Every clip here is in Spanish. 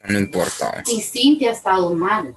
No importa. Y Cintia ha estado mal.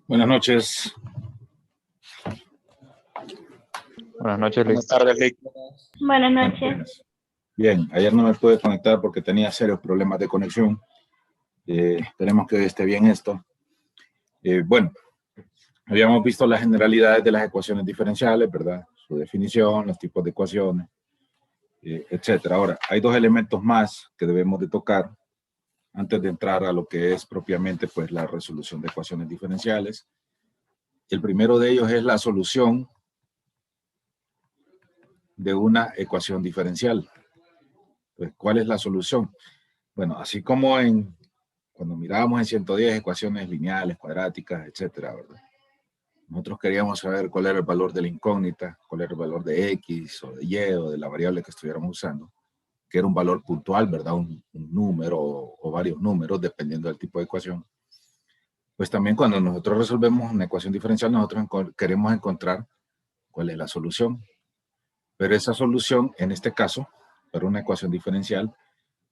Buenas noches. Buenas noches, Lick. Buenas tardes, Lick. Buenas noches. Bien, ayer no me pude conectar porque tenía serios problemas de conexión. Esperemos que hoy esté bien esto. Bueno, habíamos visto las generalidades de las ecuaciones diferenciales, ¿verdad? Su definición, los tipos de ecuaciones, etcétera. Ahora, hay dos elementos más que debemos de tocar antes de entrar a lo que es propiamente pues, la resolución de ecuaciones diferenciales. El primero de ellos es la solución de una ecuación diferencial. Pues, ¿cuál es la solución? Bueno, así como cuando mirábamos en 110 ecuaciones lineales, cuadráticas, etcétera, ¿verdad? Nosotros queríamos saber cuál era el valor de la incógnita, cuál era el valor de X o de Y o de la variable que estuviéramos usando, que era un valor puntual, ¿verdad? Un número o varios números, dependiendo del tipo de ecuación. Pues también cuando nosotros resolvemos una ecuación diferencial, nosotros queremos encontrar cuál es la solución. Pero esa solución, en este caso, para una ecuación diferencial,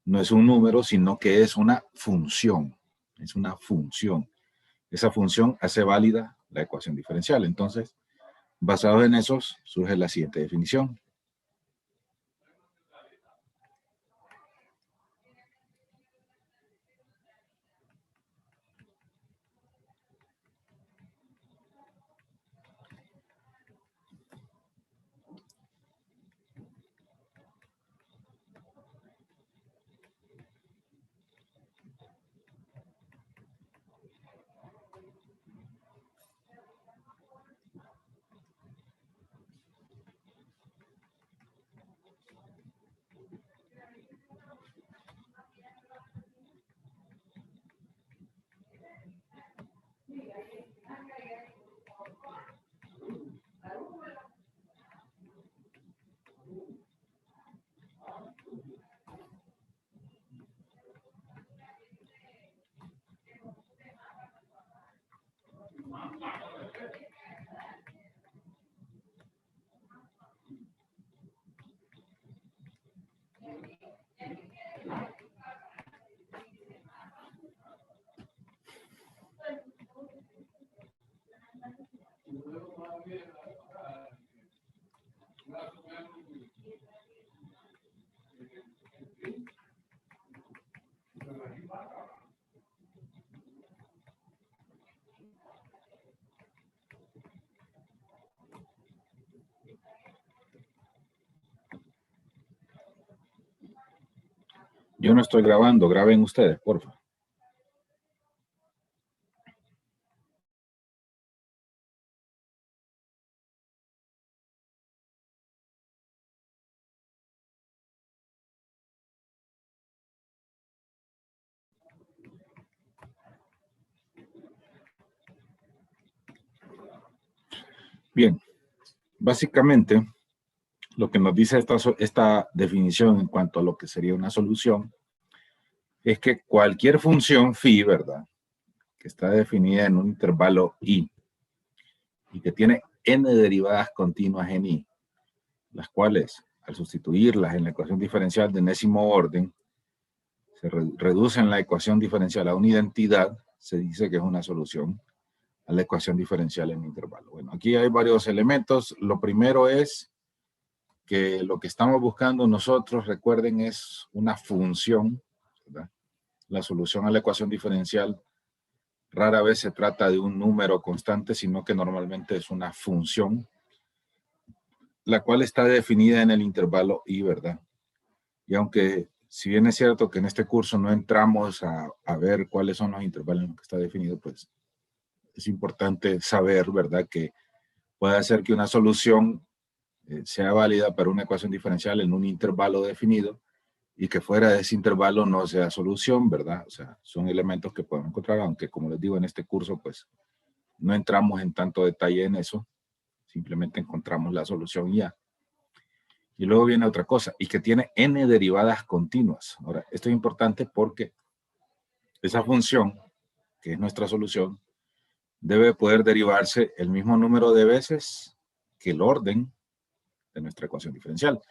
no es un número, sino que es una función. Es una función. Esa función hace válida la ecuación diferencial. Entonces, basados en esos, surge la siguiente definición. Yo no estoy grabando, graben ustedes, por favor. Bien, básicamente lo que nos dice esta definición en cuanto a lo que sería una solución es que cualquier función phi, ¿verdad?, que está definida en un intervalo i y que tiene n derivadas continuas en i, las cuales, al sustituirlas en la ecuación diferencial de enésimo orden, se reducen la ecuación diferencial a una identidad, se dice que es una solución a la ecuación diferencial en intervalo. Bueno, aquí hay varios elementos. Lo primero es que lo que estamos buscando nosotros, recuerden, es una función, ¿verdad? La solución a la ecuación diferencial rara vez se trata de un número constante, sino que normalmente es una función, la cual está definida en el intervalo i, ¿verdad? Y aunque, si bien es cierto que en este curso no entramos a ver cuáles son los intervalos en los que está definido, pues es importante saber, ¿verdad?, que puede ser que una solución sea válida para una ecuación diferencial en un intervalo definido y que fuera de ese intervalo no sea solución, ¿verdad? O sea, son elementos que podemos encontrar, aunque como les digo en este curso, pues no entramos en tanto detalle en eso, simplemente encontramos la solución y ya. Y luego viene otra cosa, y que tiene n derivadas continuas. Ahora, esto es importante porque esa función, que es nuestra solución, debe poder derivarse el mismo número de veces que el orden de nuestra ecuación diferencial.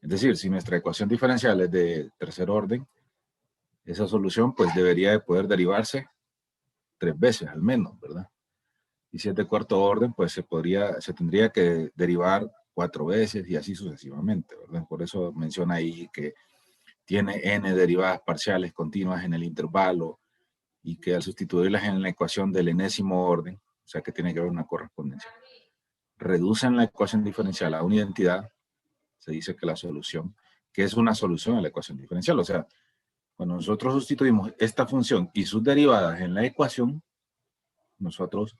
Es decir, si nuestra ecuación diferencial es de tercer orden, esa solución pues debería de poder derivarse 3 veces al menos, ¿verdad? Y si es de cuarto orden, pues se tendría que derivar 4 veces y así sucesivamente, ¿verdad? Por eso menciona ahí que tiene n derivadas parciales continuas en el intervalo y que al sustituirlas en la ecuación del enésimo orden, o sea que tiene que haber una correspondencia, reducen la ecuación diferencial a una identidad, se dice que la solución, que es una solución a la ecuación diferencial. O sea, cuando nosotros sustituimos esta función y sus derivadas en la ecuación, nosotros,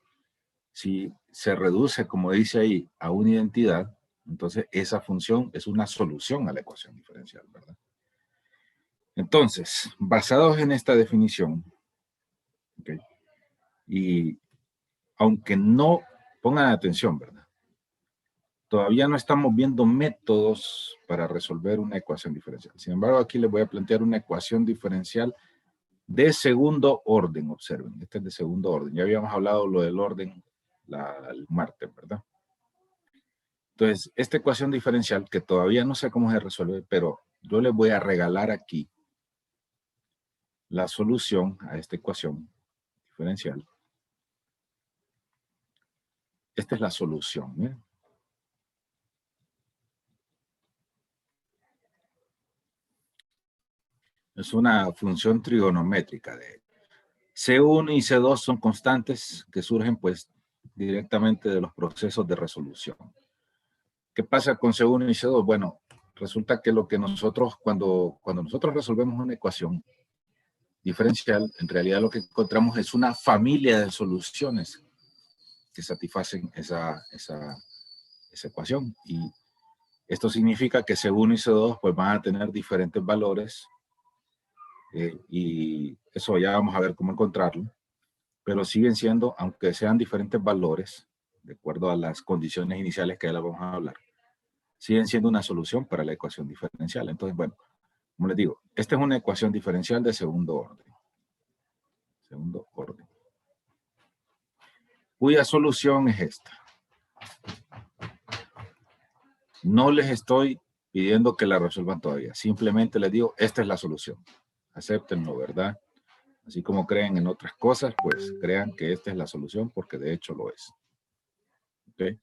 si se reduce, como dice ahí, a una identidad, entonces esa función es una solución a la ecuación diferencial, ¿verdad? Entonces, basados en esta definición, ¿okay? Y aunque no pongan atención, ¿verdad?, todavía no estamos viendo métodos para resolver una ecuación diferencial. Sin embargo, aquí les voy a plantear una ecuación diferencial de segundo orden, observen. Este es de segundo orden. Ya habíamos hablado lo del orden el martes, ¿verdad? Entonces, esta ecuación diferencial, que todavía no sé cómo se resuelve, pero yo les voy a regalar aquí la solución a esta ecuación diferencial. Esta es la solución, ¿eh? Es una función trigonométrica de C1 y C2 son constantes que surgen pues directamente de los procesos de resolución. ¿Qué pasa con C1 y C2? Bueno, resulta que lo que nosotros, cuando nosotros resolvemos una ecuación diferencial, en realidad lo que encontramos es una familia de soluciones que satisfacen esa ecuación. Y esto significa que C1 y C2 pues van a tener diferentes valores y eso ya vamos a ver cómo encontrarlo. Pero siguen siendo, aunque sean diferentes valores, de acuerdo a las condiciones iniciales que ya las vamos a hablar, siguen siendo una solución para la ecuación diferencial. Entonces, bueno, como les digo, esta es una ecuación diferencial de segundo orden. Segundo orden. Cuya solución es esta. No les estoy pidiendo que la resuelvan todavía. Simplemente les digo, esta es la solución. Acéptenlo, ¿verdad? Así como creen en otras cosas, pues crean que esta es la solución porque de hecho lo es. ¿Ok?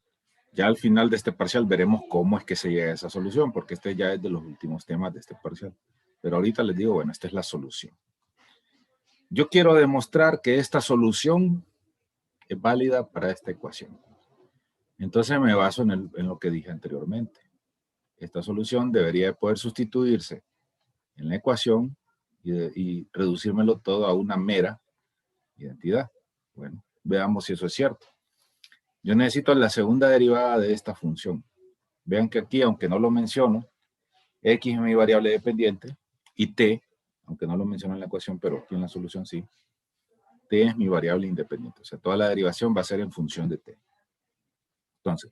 Ya al final de este parcial veremos cómo es que se llega a esa solución, porque este ya es de los últimos temas de este parcial. Pero ahorita les digo, bueno, esta es la solución. Yo quiero demostrar que esta solución es válida para esta ecuación. Entonces me baso en lo que dije anteriormente. Esta solución debería poder sustituirse en la ecuación y reducírmelo todo a una mera identidad. Bueno, veamos si eso es cierto. Yo necesito la segunda derivada de esta función. Vean que aquí, aunque no lo menciono, x es mi variable dependiente y t, aunque no lo menciono en la ecuación, pero aquí en la solución sí, t es mi variable independiente. O sea, toda la derivación va a ser en función de t. Entonces,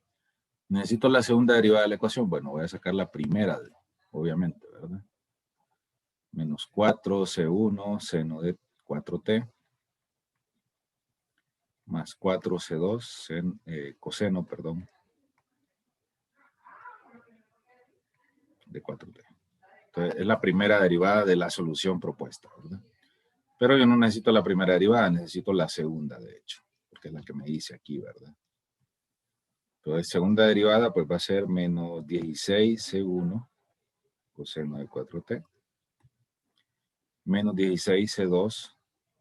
necesito la segunda derivada de la ecuación. Bueno, voy a sacar la primera, obviamente, ¿verdad? Menos 4c1 seno de 4t más 4c2 coseno, perdón, de 4t. Entonces, es la primera derivada de la solución propuesta, ¿verdad? Pero yo no necesito la primera derivada, necesito la segunda, de hecho, porque es la que me dice aquí, ¿verdad? Entonces, segunda derivada, pues va a ser menos 16c1 coseno de 4t menos 16c2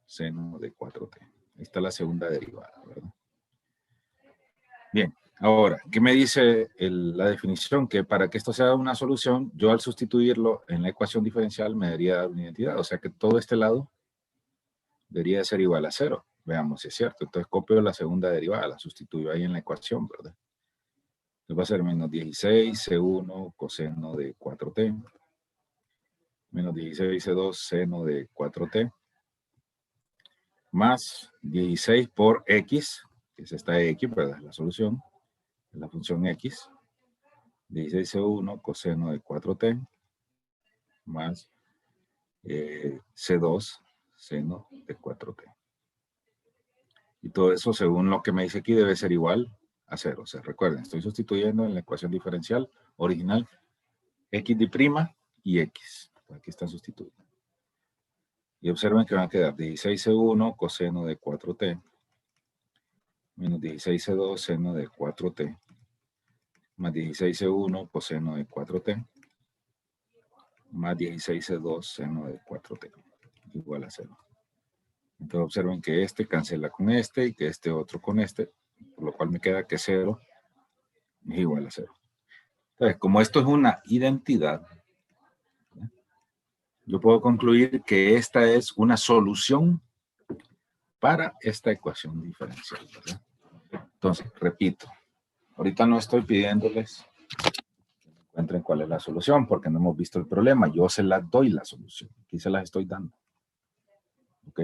seno de 4t. Ahí está la segunda derivada, ¿verdad? Bien, ahora, ¿qué me dice la definición? Que para que esto sea una solución, yo al sustituirlo en la ecuación diferencial me debería dar una identidad. O sea que todo este lado debería ser igual a 0. Veamos si es cierto. Entonces copio la segunda derivada, la sustituyo ahí en la ecuación, ¿verdad? Entonces va a ser menos 16c1 coseno de 4t menos 16c2 seno de 4t más 16 por x, que es esta x, ¿verdad? La solución, la función x, 16c1 coseno de 4t más c2 seno de 4t. Y todo eso, según lo que me dice aquí, debe ser igual a 0. O sea, recuerden, estoy sustituyendo en la ecuación diferencial original x de prima y x. Aquí están sustituyendo. Y observen que van a quedar 16c1 coseno de 4t menos 16c2 seno de 4t más 16c1 coseno de 4t más 16c2 seno de 4t igual a 0. Entonces observen que este cancela con este y que este otro con este, por lo cual me queda que 0 es igual a 0. Entonces, como esto es una identidad, yo puedo concluir que esta es una solución para esta ecuación diferencial, ¿verdad? Entonces, repito, ahorita no estoy pidiéndoles que encuentren cuál es la solución, porque no hemos visto el problema. Yo se las doy la solución. Aquí se las estoy dando. ¿Ok?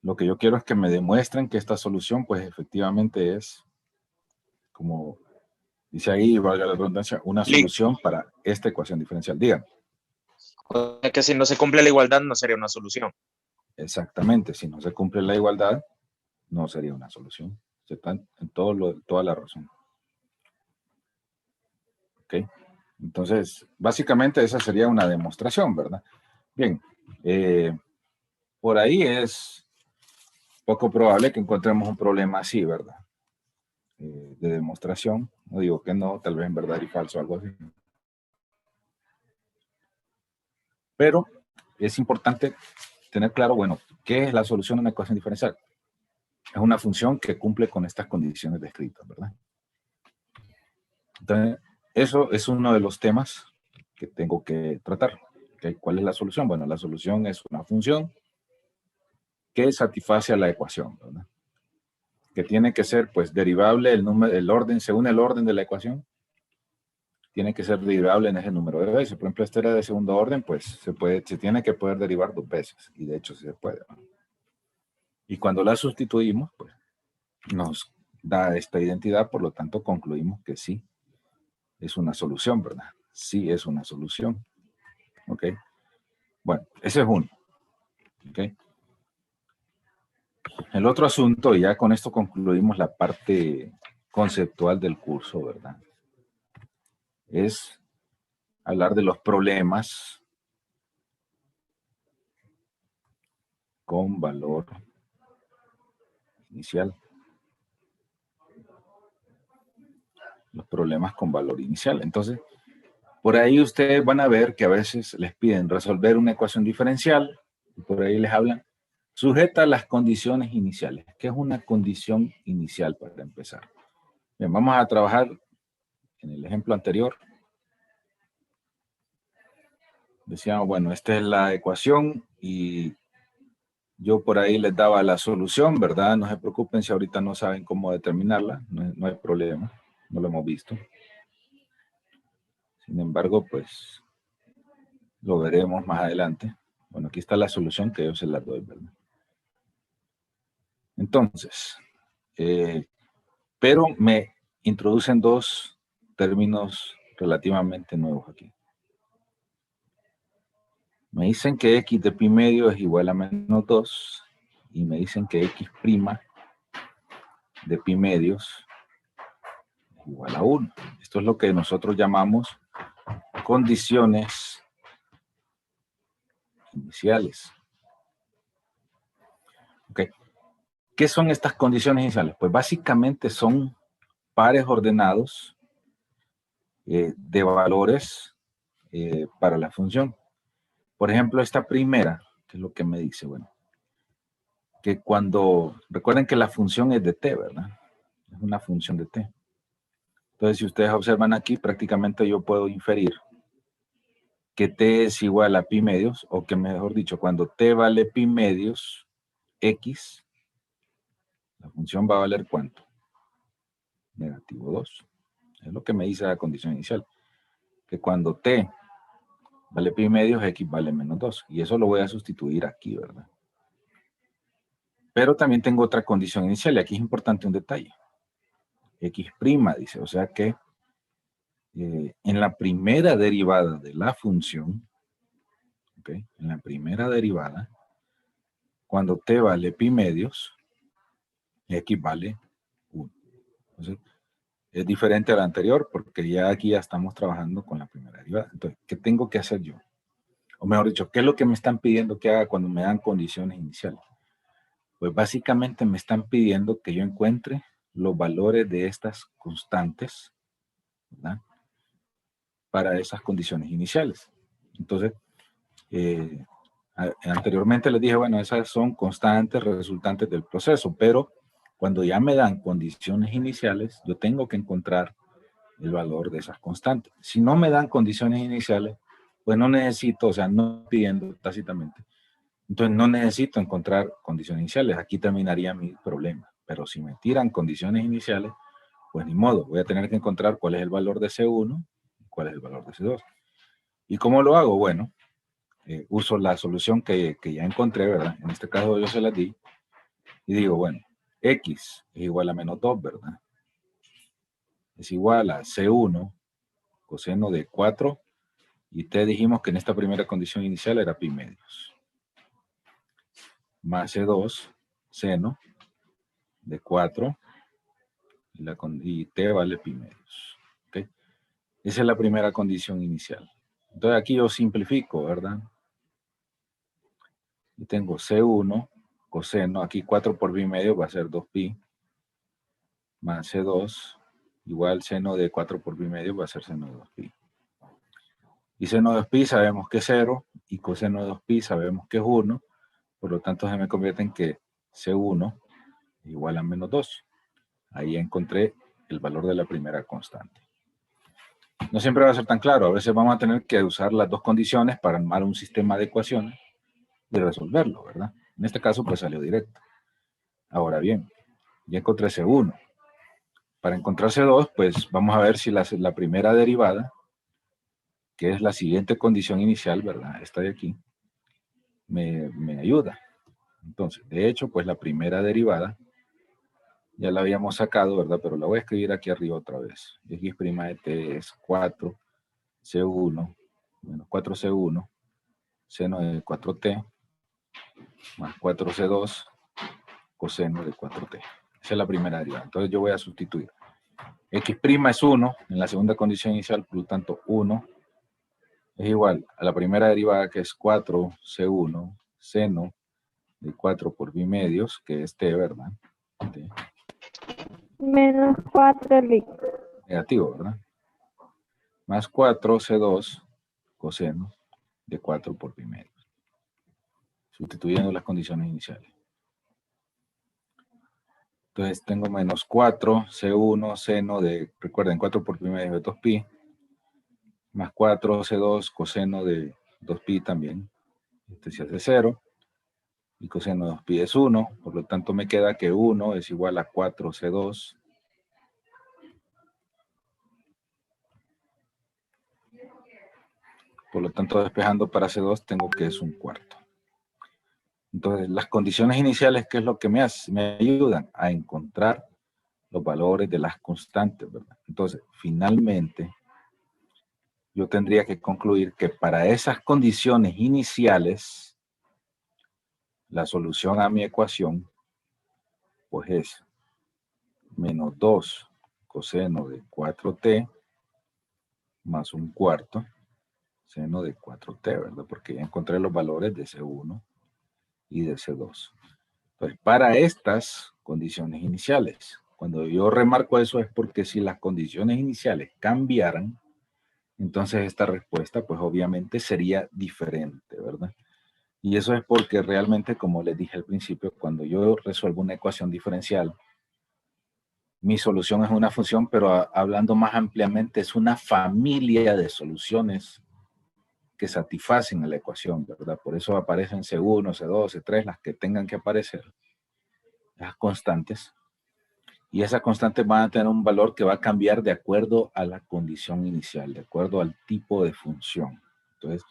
Lo que yo quiero es que me demuestren que esta solución, pues, efectivamente es, como dice ahí, valga la redundancia, una solución para esta ecuación diferencial. Díganme. Que si no se cumple la igualdad no sería una solución. Exactamente. Si no se cumple la igualdad, no sería una solución. Se está en toda la razón. ¿Ok? Entonces, básicamente esa sería una demostración, ¿verdad? Bien, por ahí es poco probable que encontremos un problema así, ¿verdad? De demostración. No digo que no, tal vez en verdad y falso, algo así. Pero es importante tener claro, bueno, ¿qué es la solución de una ecuación diferencial? Es una función que cumple con estas condiciones descritas, ¿verdad? Entonces, eso es uno de los temas que tengo que tratar. ¿Okay? ¿Cuál es la solución? Bueno, la solución es una función que satisface a la ecuación, ¿verdad? Que tiene que ser, pues, derivable el orden, según el orden de la ecuación, tiene que ser derivable en ese número de veces. Por ejemplo, esta era de segundo orden, pues, se tiene que poder derivar 2 veces, y de hecho se puede, ¿no? Y cuando la sustituimos, pues, nos da esta identidad, por lo tanto, concluimos que sí es una solución, ¿verdad? Sí es una solución. ¿Ok? Bueno, ese es uno. ¿Ok? El otro asunto, y ya con esto concluimos la parte conceptual del curso, ¿verdad? Es hablar de los problemas con valor inicial. Los problemas con valor inicial. Entonces, por ahí ustedes van a ver que a veces les piden resolver una ecuación diferencial, y por ahí les hablan sujeta a las condiciones iniciales. ¿Qué es una condición inicial para empezar? Bien, vamos a trabajar en el ejemplo anterior. decíamos, bueno, esta es la ecuación y yo por ahí les daba la solución, ¿verdad? No se preocupen si ahorita no saben cómo determinarla, no hay problema, no lo hemos visto. Sin embargo, pues lo veremos más adelante. Bueno, aquí está la solución que yo se la doy, ¿verdad? Entonces, pero me introducen dos términos relativamente nuevos aquí. Me dicen que x de pi medio es igual a menos 2 y me dicen que x' de pi medios es igual a 1. Esto es lo que nosotros llamamos condiciones iniciales. Okay. ¿Qué son estas condiciones iniciales? Pues básicamente son pares ordenados de valores para la función. Por ejemplo, esta primera, que es lo que me dice, bueno, que cuando, recuerden que la función es de t, ¿verdad? Es una función de t. Entonces, si ustedes observan aquí, prácticamente yo puedo inferir que t es igual a pi medios, o que mejor dicho, cuando t vale pi medios, x, la función va a valer ¿cuánto? Negativo 2. Es lo que me dice la condición inicial. Que cuando t vale pi medios, x vale menos 2. Y eso lo voy a sustituir aquí, ¿verdad? Pero también tengo otra condición inicial, y aquí es importante un detalle. X' dice, o sea que en la primera derivada de la función, ¿okay? En la primera derivada, cuando t vale pi medios, x vale 1. Entonces, es diferente a la anterior porque ya aquí ya estamos trabajando con la primera derivada. Entonces, ¿qué tengo que hacer yo? O mejor dicho, ¿qué es lo que me están pidiendo que haga cuando me dan condiciones iniciales? Pues básicamente me están pidiendo que yo encuentre los valores de estas constantes, ¿verdad? Para esas condiciones iniciales. Entonces, anteriormente les dije, bueno, esas son constantes resultantes del proceso, pero cuando ya me dan condiciones iniciales, yo tengo que encontrar el valor de esas constantes. Si no me dan condiciones iniciales, pues no necesito, o sea, no pidiendo tácitamente, entonces no necesito encontrar condiciones iniciales. Aquí terminaría mi problema. Pero si me tiran condiciones iniciales, pues ni modo, voy a tener que encontrar cuál es el valor de C1 y cuál es el valor de C2. ¿Y cómo lo hago? Bueno, uso la solución que ya encontré, ¿verdad? En este caso yo se la di. Y digo, bueno, X es igual a menos 2, ¿verdad? Es igual a C1 coseno de 4. Y T dijimos que en esta primera condición inicial era pi medios. Más C2 seno de 4. Y T vale pi medios. ¿Okay? Esa es la primera condición inicial. Entonces aquí yo simplifico, ¿verdad? Y tengo C1 coseno, aquí 4 por pi medio va a ser 2pi, más C2 igual seno de 4 por pi medio va a ser seno de 2pi. Y seno de 2pi sabemos que es 0, y coseno de 2pi sabemos que es 1, por lo tanto se me convierte en que C1 es igual a menos 2. Ahí encontré el valor de la primera constante. No siempre va a ser tan claro, a veces vamos a tener que usar las dos condiciones para armar un sistema de ecuaciones y resolverlo, ¿verdad? En este caso pues salió directo. Ahora bien, ya encontré C1. Para encontrar C2, pues vamos a ver si la primera derivada, que es la siguiente condición inicial, ¿verdad? Esta de aquí, me ayuda. Entonces, de hecho, pues la primera derivada ya la habíamos sacado, ¿verdad? Pero la voy a escribir aquí arriba otra vez. X' de t es 4C1 menos 4C1 seno de 4t más 4C2 coseno de 4t. Esa es la primera derivada. Entonces yo voy a sustituir. X' es 1 en la segunda condición inicial, por lo tanto 1 es igual a la primera derivada que es 4C1 seno de 4 por pi medios, que es t, ¿verdad? T. Menos 4 Negativo, ¿verdad? Más 4C2 coseno de 4 por pi medios. Sustituyendo las condiciones iniciales. Entonces tengo menos 4C1 seno de, recuerden, 4 por pi medio de 2pi, más 4C2 coseno de 2pi también. Este se hace 0. Y coseno de 2pi es 1. Por lo tanto, me queda que 1 es igual a 4c2. Por lo tanto, despejando para c2, tengo que es 1/4. Entonces, las condiciones iniciales, ¿qué es lo que me ayudan? A encontrar los valores de las constantes, ¿verdad? Entonces, finalmente, yo tendría que concluir que para esas condiciones iniciales, la solución a mi ecuación, pues es menos 2 coseno de 4t más 1/4 seno de 4t, ¿verdad? Porque ya encontré los valores de C1 y de C2. Entonces, para estas condiciones iniciales, cuando yo remarco eso es porque si las condiciones iniciales cambiaran, entonces esta respuesta, pues obviamente sería diferente, ¿verdad? Y eso es porque realmente, como les dije al principio, cuando yo resuelvo una ecuación diferencial, mi solución es una función, pero hablando más ampliamente, es una familia de soluciones que satisfacen a la ecuación, ¿verdad? Por eso aparecen C1, C2, C3, las que tengan que aparecer, las constantes. Y esas constantes van a tener un valor que va a cambiar de acuerdo a la condición inicial, de acuerdo al tipo de función. Entonces,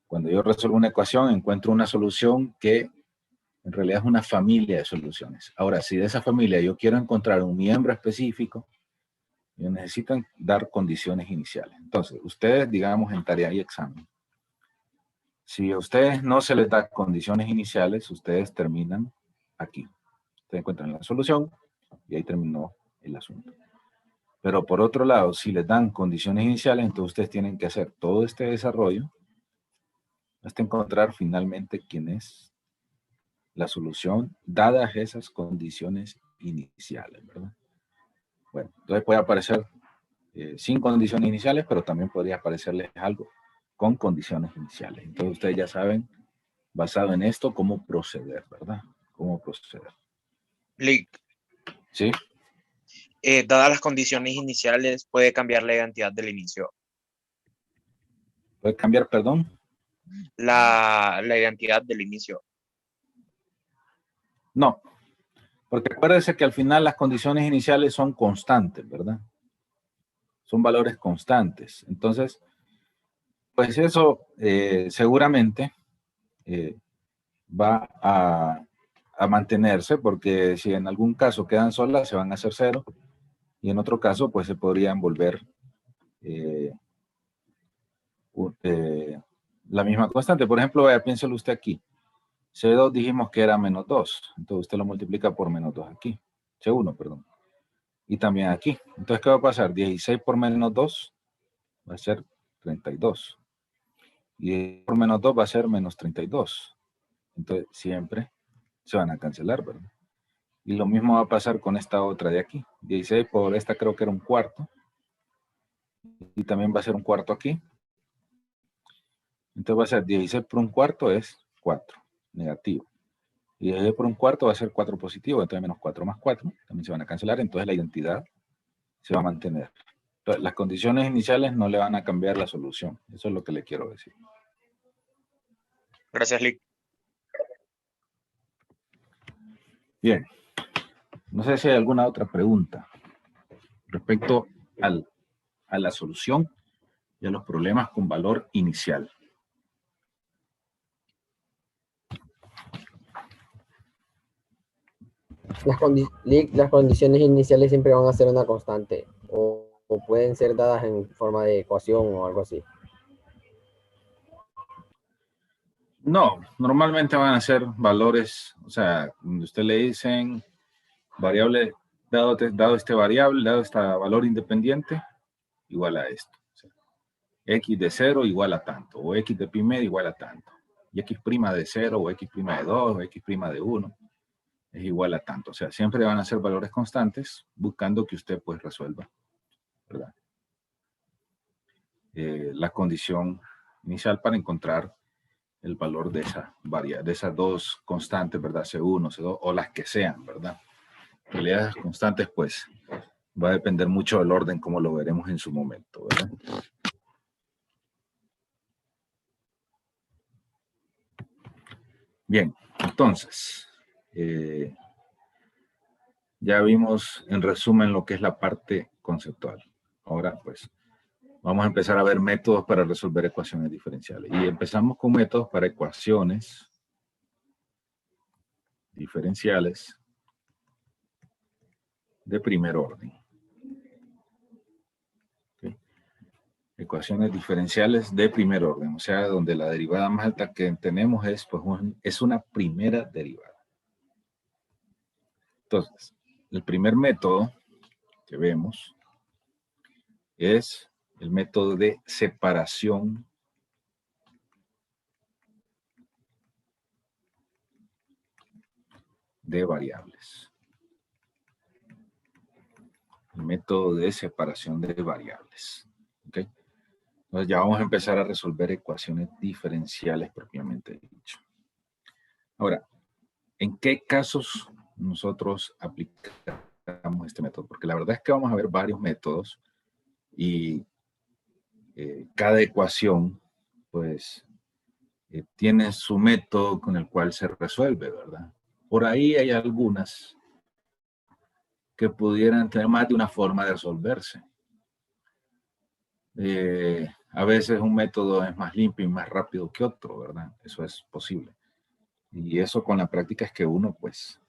cuando yo resuelvo una ecuación, encuentro una solución que en realidad es una familia de soluciones. Ahora, si de esa familia yo quiero encontrar un miembro específico, yo necesito dar condiciones iniciales. Entonces, ustedes, digamos, en tarea y examen, si a ustedes no se les da condiciones iniciales, ustedes terminan aquí. Ustedes encuentran la solución y ahí terminó el asunto. Pero por otro lado, si les dan condiciones iniciales, entonces ustedes tienen que hacer todo este desarrollo hasta encontrar finalmente quién es la solución dadas esas condiciones iniciales, ¿verdad? Bueno, entonces puede aparecer sin condiciones iniciales, pero también podría aparecerles algo con condiciones iniciales. Entonces ustedes ya saben, basado en esto, cómo proceder, ¿verdad? Cómo proceder. Lick, ¿Sí? dadas las condiciones iniciales, puede cambiar la identidad del inicio. ¿Puede cambiar, perdón? La identidad del inicio. No, porque acuérdense que al final las condiciones iniciales son constantes, ¿verdad? Son valores constantes. Entonces, pues eso seguramente va a mantenerse, porque si en algún caso quedan solas, se van a hacer 0, y en otro caso, pues se podrían volver la misma constante. Por ejemplo, vaya, piénselo usted aquí. C2 dijimos que era menos 2, entonces usted lo multiplica por menos 2 aquí. C1, perdón. Y también aquí. Entonces, ¿qué va a pasar? 16 por menos 2 va a ser 32. Y por menos 2 va a ser menos 32. Entonces, siempre se van a cancelar, ¿verdad? Y lo mismo va a pasar con esta otra de aquí. 16 por esta creo que era 1/4. Y también va a ser 1/4 aquí. Entonces va a ser 16 por 1/4 es 4, negativo. Y 16 por 1/4 va a ser 4 positivo. Entonces menos 4 más 4 también se van a cancelar. Entonces la identidad se va a mantener. Entonces, las condiciones iniciales no le van a cambiar la solución. Eso es lo que le quiero decir. Gracias, Lick. Bien. No sé si hay alguna otra pregunta respecto a la solución y a los problemas con valor inicial. Las condiciones iniciales siempre van a ser una constante o pueden ser dadas en forma de ecuación o algo así. No, normalmente van a ser valores, o sea, cuando usted le dicen variable, dado este variable, dado este valor independiente, igual a esto. O sea, x de 0 igual a tanto, o x de pi medio igual a tanto. Y x' de 0, o x' de 2, o x' de 1, es igual a tanto. O sea, siempre van a ser valores constantes, buscando que usted pues resuelva, ¿verdad? La condición inicial para encontrar el valor de esas dos constantes, ¿verdad? C1, C2, o las que sean, ¿verdad? En realidad, las constantes, pues, va a depender mucho del orden, como lo veremos en su momento, ¿verdad? Bien, entonces, ya vimos en resumen lo que es la parte conceptual. Ahora, pues, vamos a empezar a ver métodos para resolver ecuaciones diferenciales. Y empezamos con métodos para ecuaciones diferenciales de primer orden. ¿Okay? Ecuaciones diferenciales de primer orden, o sea, donde la derivada más alta que tenemos es, pues, es una primera derivada. Entonces, el primer método que vemos es el método de separación de variables. El método de separación de variables. ¿Okay? Entonces ya vamos a empezar a resolver ecuaciones diferenciales propiamente dicho. Ahora, ¿en qué casos nosotros aplicamos este método? Porque la verdad es que vamos a ver varios métodos y cada ecuación, pues, tiene su método con el cual se resuelve, ¿verdad? Por ahí hay algunas que pudieran tener más de una forma de resolverse. A veces un método es más limpio y más rápido que otro, ¿verdad? Eso es posible. Y eso con la práctica es que uno, pues,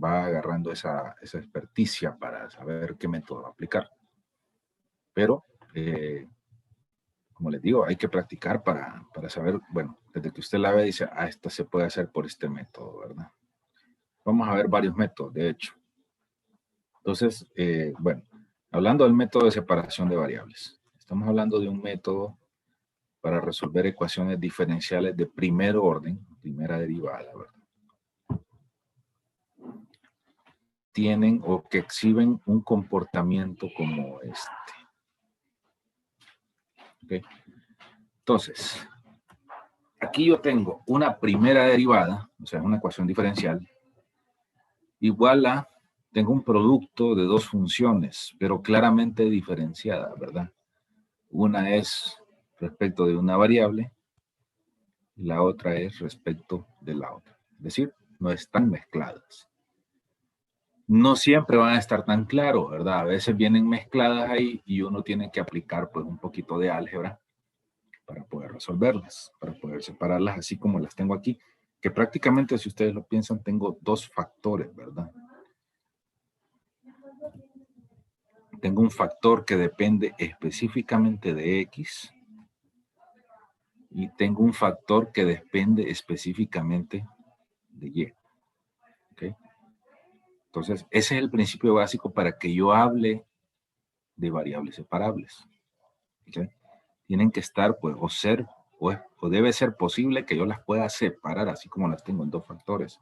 va agarrando esa experticia para saber qué método aplicar. Pero, como les digo, hay que practicar para saber, bueno, desde que usted la ve, dice, ah, esta se puede hacer por este método, ¿verdad? Vamos a ver varios métodos, de hecho. Entonces, bueno, hablando del método de separación de variables. Estamos hablando de un método para resolver ecuaciones diferenciales de primer orden, primera derivada, ¿verdad? Tienen o que exhiben un comportamiento como este. ¿Okay? Entonces, aquí yo tengo una primera derivada, o sea, una ecuación diferencial, igual a, tengo un producto de dos funciones, pero claramente diferenciada, ¿verdad? Una es respecto de una variable y la otra es respecto de la otra. Es decir, no están mezcladas. No siempre van a estar tan claros, ¿verdad? A veces vienen mezcladas ahí y uno tiene que aplicar pues un poquito de álgebra para poder resolverlas, para poder separarlas así como las tengo aquí, que prácticamente si ustedes lo piensan tengo dos factores, ¿verdad? Tengo un factor que depende específicamente de X y tengo un factor que depende específicamente de Y. ¿Okay? Entonces, ese es el principio básico para que yo hable de variables separables. ¿Okay? Tienen que estar, pues, o debe ser posible que yo las pueda separar, así como las tengo en dos factores.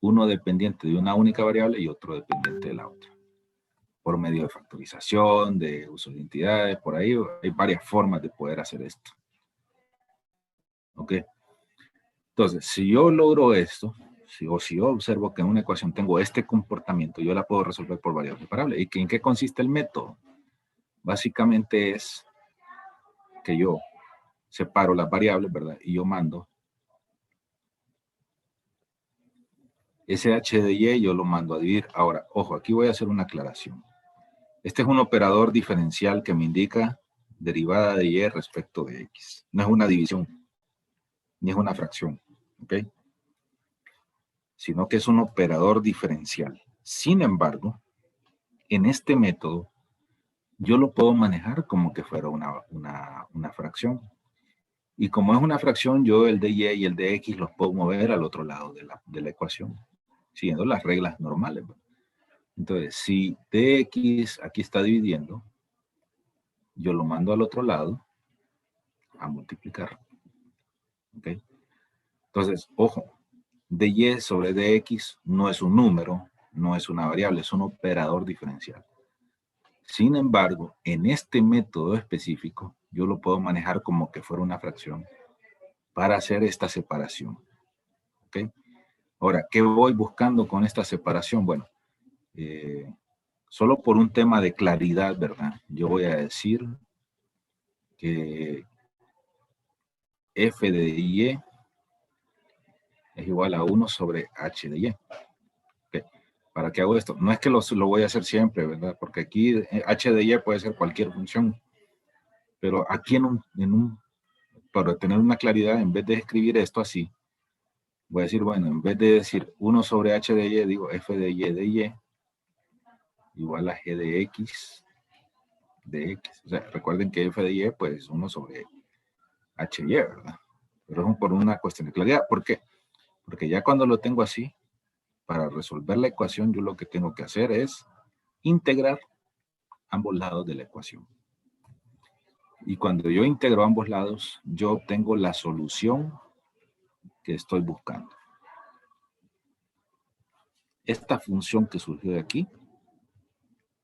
Uno dependiente de una única variable y otro dependiente de la otra. Por medio de factorización, de uso de entidades, por ahí hay varias formas de poder hacer esto. ¿Ok? Entonces, si yo logro esto, si yo observo que en una ecuación tengo este comportamiento, yo la puedo resolver por variable separable. ¿Y en qué consiste el método? Básicamente es que yo separo las variables, ¿verdad? Y yo mando ese h de y, yo lo mando a dividir. Ahora, ojo, aquí voy a hacer una aclaración. Este es un operador diferencial que me indica derivada de y respecto de x. No es una división, ni es una fracción, ¿ok? Sino que es un operador diferencial. Sin embargo, en este método, yo lo puedo manejar como que fuera una fracción. Y como es una fracción, yo el de y y el de x los puedo mover al otro lado de la ecuación, siguiendo las reglas normales. Entonces, si dx aquí está dividiendo, yo lo mando al otro lado a multiplicar. ¿Ok? Entonces, ojo, dy sobre dx no es un número, no es una variable, es un operador diferencial. Sin embargo, en este método específico, yo lo puedo manejar como que fuera una fracción para hacer esta separación. ¿Ok? Ahora, ¿qué voy buscando con esta separación? Bueno, solo por un tema de claridad, ¿verdad? Yo voy a decir que f de y es igual a 1 sobre h de y. ¿Okay? ¿Para qué hago esto? No es que lo voy a hacer siempre, ¿verdad? Porque aquí h de y puede ser cualquier función. Pero aquí para tener una claridad, en vez de escribir esto así, voy a decir, bueno, en vez de decir 1 sobre h de y, digo f de y igual a g de x de x. O sea, recuerden que f de y pues es 1 sobre h de y, ¿verdad? Pero es por una cuestión de claridad. ¿Por qué? Porque ya cuando lo tengo así, para resolver la ecuación, yo lo que tengo que hacer es integrar ambos lados de la ecuación. Y cuando yo integro ambos lados, yo obtengo la solución que estoy buscando. Esta función que surgió de aquí,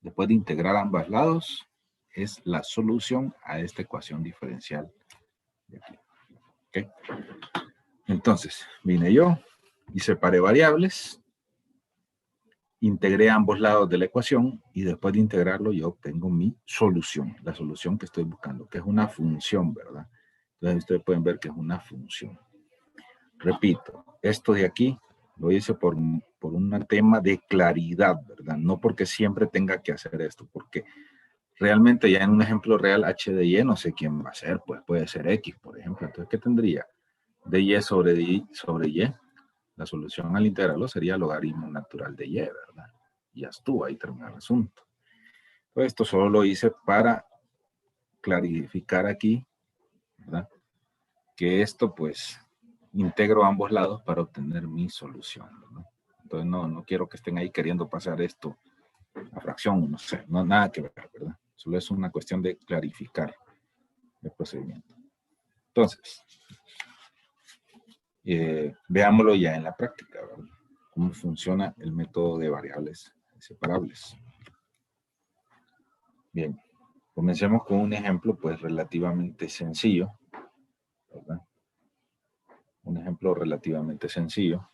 después de integrar ambos lados, es la solución a esta ecuación diferencial de aquí. ¿Okay? Entonces, vine yo y separé variables, integré ambos lados de la ecuación y después de integrarlo yo obtengo mi solución, la solución que estoy buscando, que es una función, ¿verdad? Entonces ustedes pueden ver que es una función. Repito, esto de aquí lo hice por un tema de claridad, ¿verdad? No porque siempre tenga que hacer esto, porque realmente ya en un ejemplo real h de y no sé quién va a ser, pues puede ser x, por ejemplo. Entonces, ¿qué tendría? dy sobre y. La solución al integrarlo sería logaritmo natural de y, ¿verdad? Y ya estuvo, ahí termina el asunto. Entonces, esto solo lo hice para clarificar aquí, ¿verdad? Que esto, pues, integro ambos lados para obtener mi solución, ¿no? Entonces, no quiero que estén ahí queriendo pasar esto a fracción, no sé, no nada que ver, ¿verdad? Solo es una cuestión de clarificar el procedimiento. Entonces, veámoslo ya en la práctica, ¿verdad? Cómo funciona el método de variables separables. Bien, comencemos con un ejemplo pues relativamente sencillo, ¿verdad? Un ejemplo relativamente sencillo.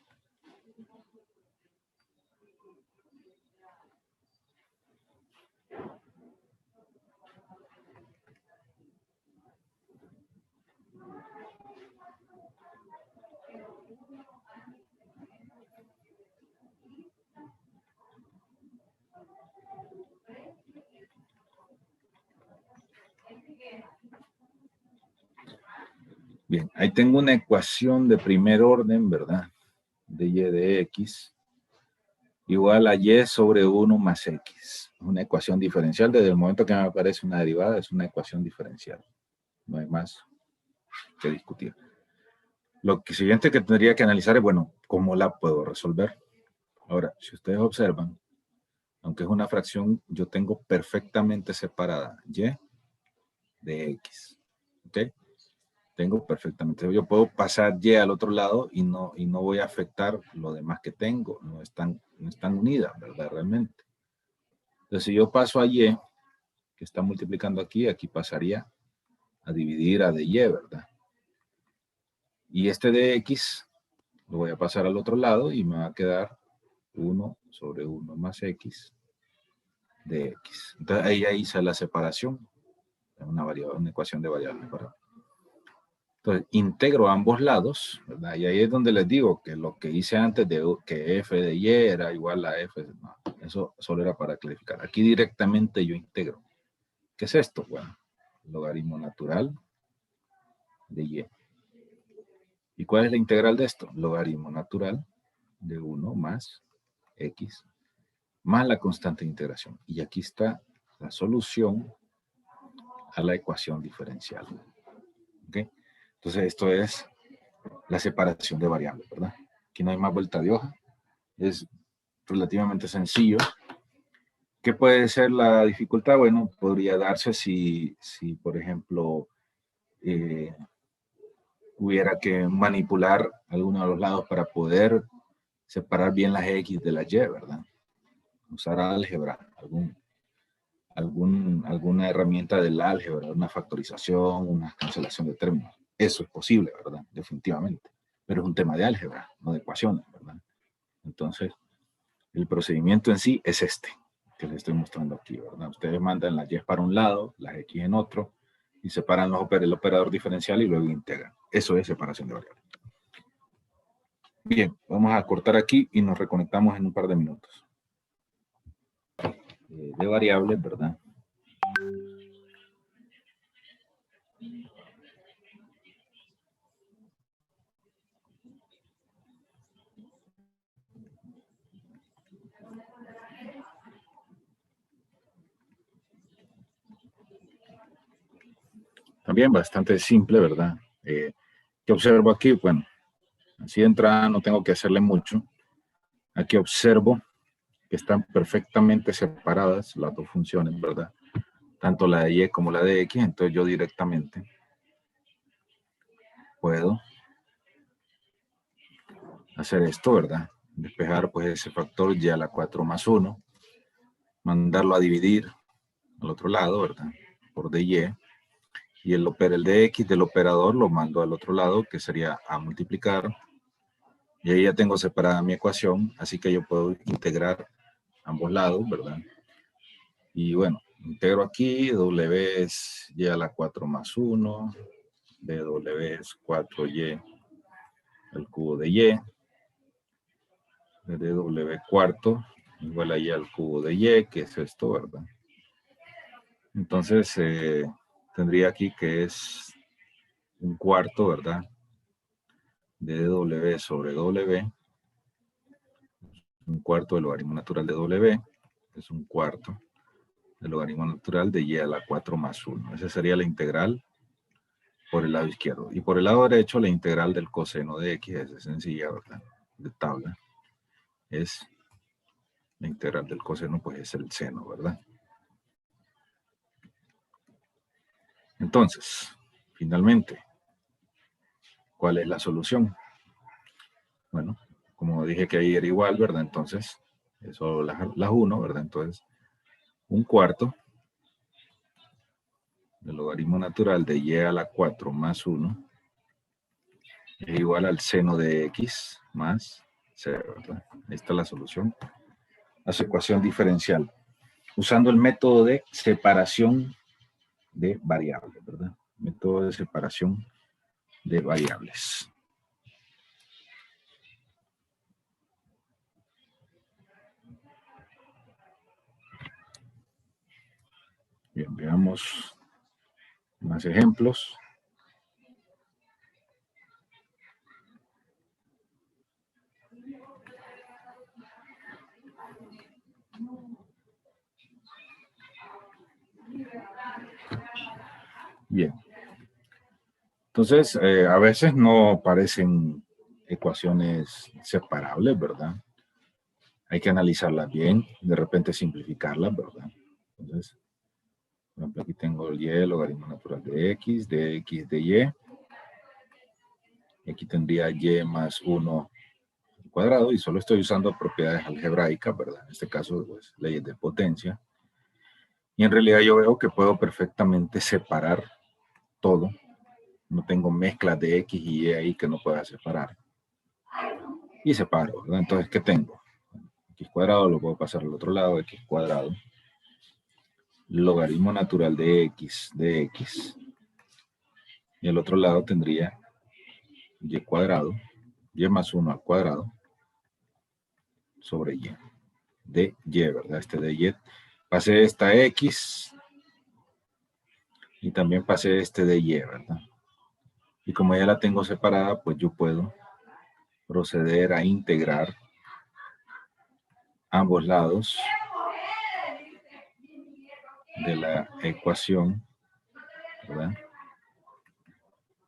Bien, ahí tengo una ecuación de primer orden, ¿verdad? De y de x igual a y sobre 1 más x. Una ecuación diferencial. Desde el momento que me aparece una derivada, es una ecuación diferencial. No hay más que discutir. Lo siguiente que tendría que analizar es, bueno, ¿cómo la puedo resolver? Ahora, si ustedes observan, aunque es una fracción, yo tengo perfectamente separada y de x. ¿Ok? Tengo perfectamente. Yo puedo pasar y al otro lado y no voy a afectar lo demás que tengo. No están unidas, ¿verdad? Realmente. Entonces, si yo paso a y, que está multiplicando aquí, aquí pasaría a dividir a de y, ¿verdad? Y este de x lo voy a pasar al otro lado y me va a quedar 1 sobre 1 más x de x. Entonces, ahí ya hice la separación. Una ecuación de variables. Entonces, integro ambos lados, ¿verdad? Y ahí es donde les digo que lo que hice antes de que f de y era igual a f, no, eso solo era para clarificar. Aquí directamente yo integro. ¿Qué es esto? Bueno, logaritmo natural de y. ¿Y cuál es la integral de esto? Logaritmo natural de 1 más x más la constante de integración. Y aquí está la solución a la ecuación diferencial. ¿Ok? Entonces, esto es la separación de variables, ¿verdad? Aquí no hay más vuelta de hoja. Es relativamente sencillo. ¿Qué puede ser la dificultad? Bueno, podría darse si por ejemplo, hubiera que manipular alguno de los lados para poder separar bien las X de las Y, ¿verdad? Usar álgebra, alguna herramienta del álgebra, una factorización, una cancelación de términos. Eso es posible, ¿verdad? Definitivamente. Pero es un tema de álgebra, no de ecuaciones, ¿verdad? Entonces, el procedimiento en sí es este, que les estoy mostrando aquí, ¿verdad? Ustedes mandan las Y para un lado, las X en otro, y separan el operador diferencial y luego integran. Eso es separación de variables. Bien, vamos a cortar aquí y nos reconectamos en un par de minutos. De variables, ¿verdad? También bastante simple, ¿verdad? ¿Qué observo aquí? Bueno, así de entrada no tengo que hacerle mucho. Aquí observo que están perfectamente separadas las dos funciones, ¿verdad? Tanto la de y como la de x, entonces yo directamente puedo hacer esto, ¿verdad? Despejar pues ese factor y a la 4 más 1, mandarlo a dividir al otro lado, ¿verdad? Por dy, y el de x del operador lo mando al otro lado, que sería a multiplicar, y ahí ya tengo separada mi ecuación, así que yo puedo integrar ambos lados, ¿verdad? Y bueno, integro aquí, w es y a la 4 más 1, dw es 4y al cubo de y, dw cuarto igual a y al cubo de y, que es esto, ¿verdad? Entonces, tendría aquí que es un cuarto, ¿verdad? De w sobre w, un cuarto del logaritmo natural de w, es un cuarto del logaritmo natural de y a la 4 más 1. Esa sería la integral por el lado izquierdo. Y por el lado derecho, la integral del coseno de x es sencilla, ¿verdad? De tabla. Es la integral del coseno, pues es el seno, ¿verdad? Entonces, finalmente, ¿cuál es la solución? Bueno, como dije que ahí era igual, ¿verdad? Entonces, eso las 1, ¿verdad? Entonces, un cuarto del logaritmo natural de y a la 4 más 1 es igual al seno de x más 0, ¿verdad? Ahí está la solución a su ecuación diferencial, usando el método de separación de variables, ¿verdad? Método de separación de variables. Bien, veamos más ejemplos. Bien. Entonces, a veces no parecen ecuaciones separables, ¿verdad? Hay que analizarlas bien, de repente simplificarlas, ¿verdad? Entonces, por ejemplo, aquí tengo el y, el logaritmo natural de x de y. Y aquí tendría y más 1 al cuadrado, y solo estoy usando propiedades algebraicas, ¿verdad? En este caso, pues, leyes de potencia. Y en realidad yo veo que puedo perfectamente separar todo. No tengo mezclas de x y y ahí que no pueda separar. Y separo, ¿verdad? Entonces, ¿qué tengo? X cuadrado lo puedo pasar al otro lado, x cuadrado. Logaritmo natural de x. Y al otro lado tendría y cuadrado, y más 1 al cuadrado, sobre y. De y, ¿verdad? Este de y. Pasé esta x y también pasé este de y, ¿verdad? Y como ya la tengo separada, pues yo puedo proceder a integrar ambos lados de la ecuación, ¿verdad?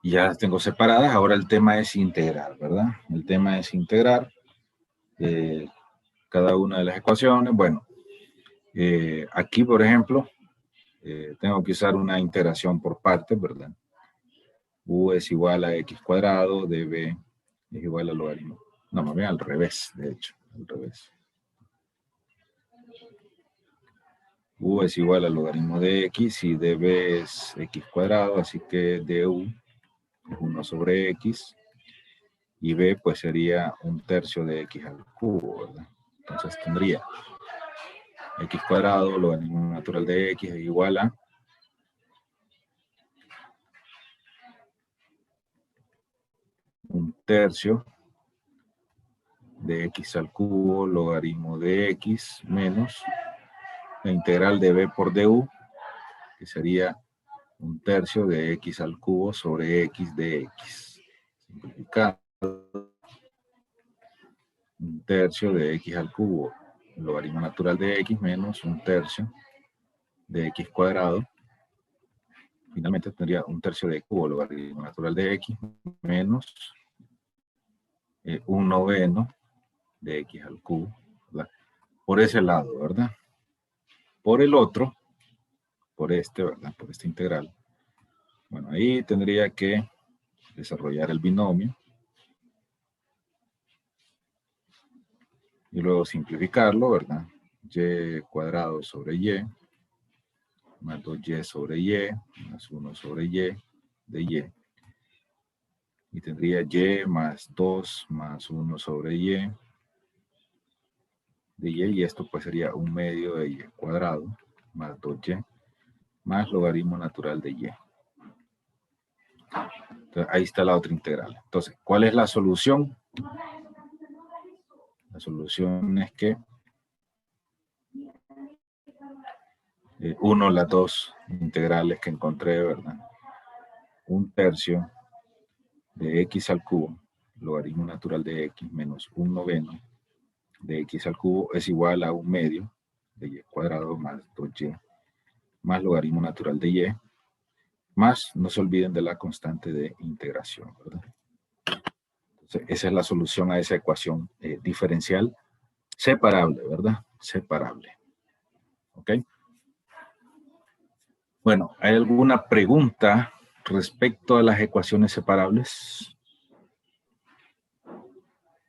Y ya las tengo separadas. Ahora el tema es integrar, ¿verdad? El tema es integrar cada una de las ecuaciones. Bueno, aquí, por ejemplo, tengo que usar una integración por partes, ¿verdad? U es igual a x cuadrado, db es igual al logaritmo. No, más bien al revés, de hecho, al revés. U es igual al logaritmo de x y db es x cuadrado, así que du es 1 sobre x y b pues sería 1/3 de x al cubo, ¿verdad? Entonces tendría x cuadrado, logaritmo natural de x es igual a 1/3 de x al cubo logaritmo de x menos la integral de b por du, que sería 1/3 de x al cubo sobre x de x. Simplificado, 1/3 de x al cubo logaritmo natural de x menos 1/3 de x cuadrado. Finalmente tendría 1/3 de cubo logaritmo natural de x menos 1/9 de x al cubo, ¿verdad? Por ese lado, ¿verdad? Por el otro, por este, ¿verdad? Por esta integral. Bueno, ahí tendría que desarrollar el binomio y luego simplificarlo, ¿verdad? Y cuadrado sobre y más 2y sobre y más 1 sobre y de y. Y tendría y más 2 más 1 sobre y de y esto pues sería 1/2 de y cuadrado más 2y más logaritmo natural de y. Entonces, ahí está la otra integral. Entonces, ¿cuál es la solución? La solución es que las dos integrales que encontré, ¿verdad? 1/3 de x al cubo, logaritmo natural de x menos 1/9 de x al cubo es igual a 1/2 de y cuadrado más 2y más logaritmo natural de y, más, no se olviden de la constante de integración, ¿verdad? Entonces, esa es la solución a esa ecuación diferencial separable, ¿verdad? Separable. ¿Ok? Bueno, ¿hay alguna pregunta respecto a las ecuaciones separables?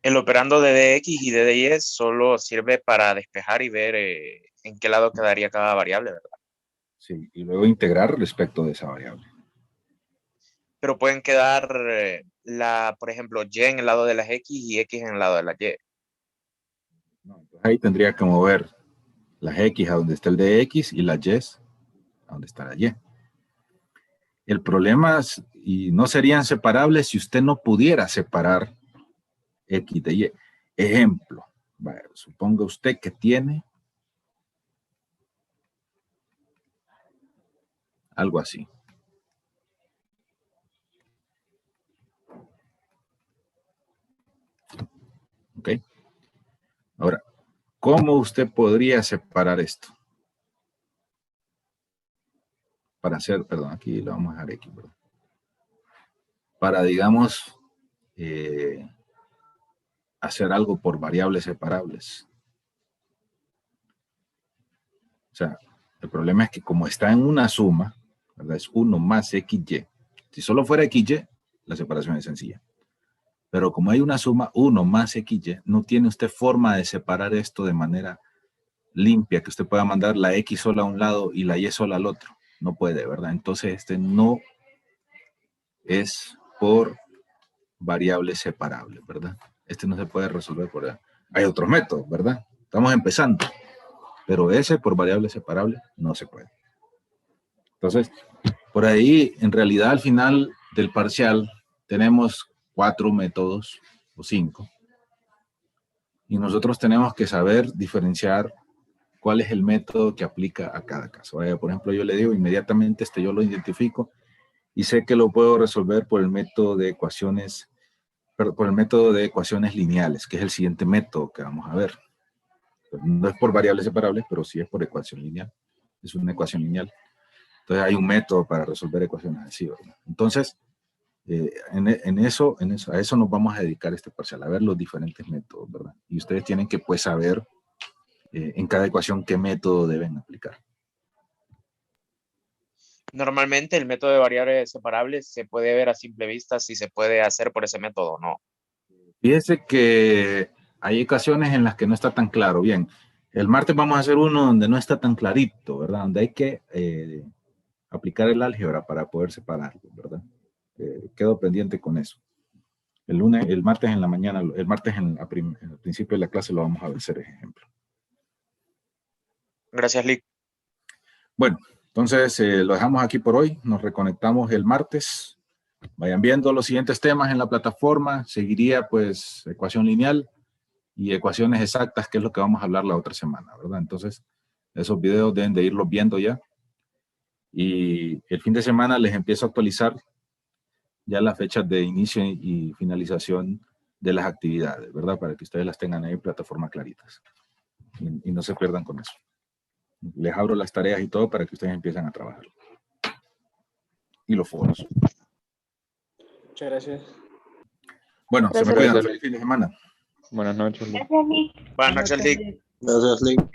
El operando de dx y de dy solo sirve para despejar y ver en qué lado quedaría cada variable, ¿verdad? Sí, y luego integrar respecto de esa variable. Pero pueden quedar, por ejemplo, y en el lado de las x y x en el lado de las y. No, entonces ahí tendría que mover las x a donde está el de x y las y a donde está la y. El problema es, y no serían separables si usted no pudiera separar x de y. Ejemplo, bueno, suponga usted que tiene algo así. ¿Ok? Ahora, ¿cómo usted podría separar esto? Para hacer, perdón, aquí lo vamos a dejar aquí, ¿verdad? Para, digamos, hacer algo por variables separables. O sea, el problema es que como está en una suma, ¿verdad? Es 1 más XY. Si solo fuera XY, la separación es sencilla. Pero como hay una suma 1 más XY, no tiene usted forma de separar esto de manera limpia, que usted pueda mandar la X sola a un lado y la Y sola al otro. No puede, ¿verdad? Entonces este no es por variables separables, ¿verdad? Este no se puede resolver por ahí. Hay otros métodos, ¿verdad? Estamos empezando. Pero ese por variables separables no se puede. Entonces, por ahí, en realidad, al final del parcial, tenemos 4 métodos o 5. Y nosotros tenemos que saber diferenciar cuál es el método que aplica a cada caso. Por ejemplo, yo le digo inmediatamente, yo lo identifico y sé que lo puedo resolver por el método de ecuaciones, lineales, que es el siguiente método que vamos a ver. No es por variables separables, pero sí es por ecuación lineal. Es una ecuación lineal. Entonces hay un método para resolver ecuaciones así, ¿verdad? Entonces, a eso nos vamos a dedicar este parcial, a ver los diferentes métodos, ¿verdad? Y ustedes tienen que, pues, saber en cada ecuación qué método deben aplicar. Normalmente el método de variables separables se puede ver a simple vista si se puede hacer por ese método o no. Fíjese que hay ocasiones en las que no está tan claro. Bien, el martes vamos a hacer uno donde no está tan clarito, ¿verdad? Donde hay que aplicar el álgebra para poder separarlo, ¿verdad? Quedo pendiente con eso. El martes en la mañana, el martes al principio de la clase lo vamos a ver, ese ejemplo. Gracias, Lick. Bueno, entonces lo dejamos aquí por hoy. Nos reconectamos el martes. Vayan viendo los siguientes temas en la plataforma. Seguiría, pues, ecuación lineal y ecuaciones exactas, que es lo que vamos a hablar la otra semana, ¿verdad? Entonces, esos videos deben de irlos viendo ya. Y el fin de semana les empiezo a actualizar ya las fechas de inicio y finalización de las actividades, ¿verdad? Para que ustedes las tengan ahí en plataforma claritas. Y no se pierdan con eso. Les abro las tareas y todo para que ustedes empiecen a trabajar. Y los foros. Muchas gracias. Bueno, se me Gracias. cuidan. Feliz fin de semana. Buenas noches. Gracias, Nick. Buenas noches, Lick. Gracias, Lick.